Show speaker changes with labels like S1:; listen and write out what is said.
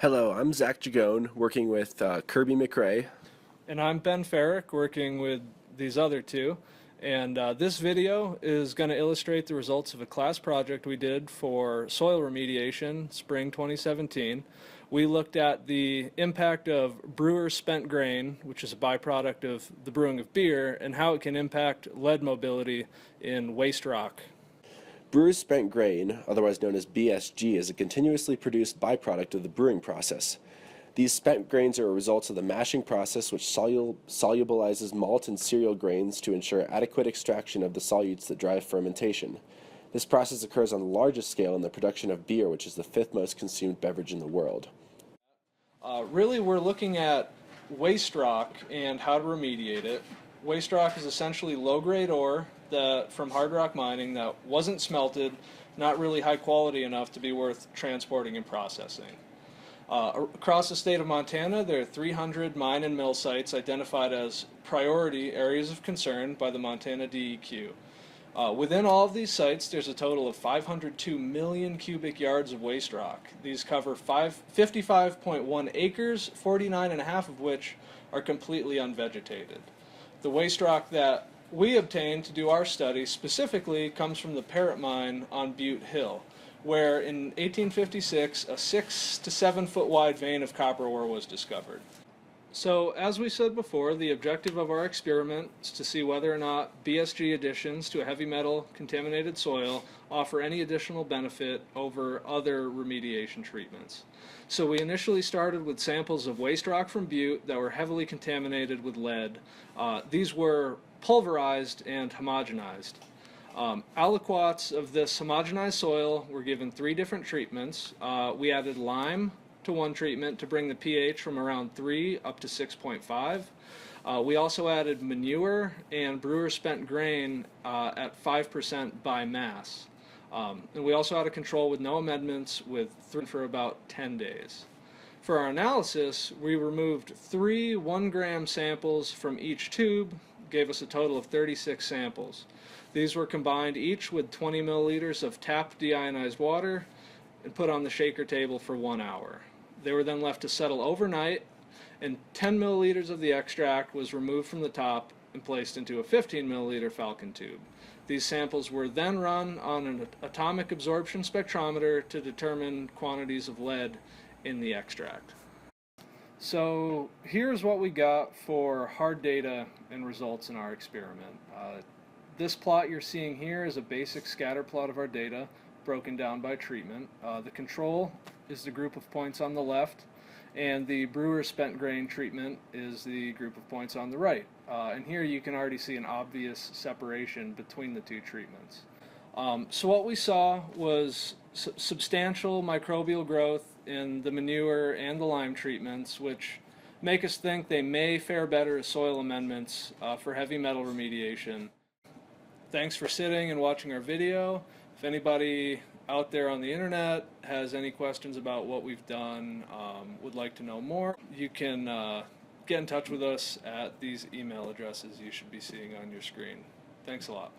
S1: Hello, I'm Zach Jagone, working with Kirby McRae.
S2: And I'm Ben Farrick, working with these other two. And this video is going to illustrate the results of a class project we did for soil remediation, spring 2017. We looked at the impact of brewer's spent grain, which is a byproduct of the brewing of beer, and how it can impact lead mobility in waste rock.
S1: Brewer's spent grain, otherwise known as BSG, is a continuously produced byproduct of the brewing process. These spent grains are a result of the mashing process, which solubilizes malt and cereal grains to ensure adequate extraction of the solutes that drive fermentation. This process occurs on the largest scale in the production of beer, which is the fifth most consumed beverage in the world.
S2: Really, we're looking at waste rock and how to remediate it. Waste rock is essentially low-grade ore from hard rock mining that wasn't smelted, not really high quality enough to be worth transporting and processing. Across the state of Montana, there are 300 mine and mill sites identified as priority areas of concern by the Montana DEQ. Within all of these sites, there's a total of 502 million cubic yards of waste rock. These cover 55.1 acres, 49.5 of which are completely unvegetated. The waste rock that we obtained to do our study specifically comes from the Parrot Mine on Butte Hill, where in 1856 a 6 to 7 foot wide vein of copper ore was discovered. So, as we said before, the objective of our experiment is to see whether or not BSG additions to a heavy metal contaminated soil offer any additional benefit over other remediation treatments. So we initially started with samples of waste rock from Butte that were heavily contaminated with lead. These were pulverized and homogenized. Aliquots of this homogenized soil were given 3 different treatments. We added lime to one treatment to bring the pH from around 3 up to 6.5. We also added manure and brewer's spent grain at 5% by mass. And we also had a control with no amendments for about 10 days. For our analysis, we removed 3 1-gram samples from each tube, gave us a total of 36 samples. These were combined each with 20 milliliters of tapped deionized water and put on the shaker table for 1 hour. They were then left to settle overnight, and 10 milliliters of the extract was removed from the top and placed into a 15 milliliter Falcon tube. These samples were then run on an atomic absorption spectrometer to determine quantities of lead in the extract. So here's what we got for hard data and results in our experiment. This plot you're seeing here is a basic scatter plot of our data, broken down by treatment. The control is the group of points on the left, and the brewer's spent grain treatment is the group of points on the right. And here you can already see an obvious separation between the 2 treatments. So what we saw was substantial microbial growth in the manure and the lime treatments, which make us think they may fare better as soil amendments for heavy metal remediation. Thanks for sitting and watching our video. If anybody out there on the internet has any questions about what we've done, would like to know more, you can get in touch with us at these email addresses you should be seeing on your screen. Thanks a lot.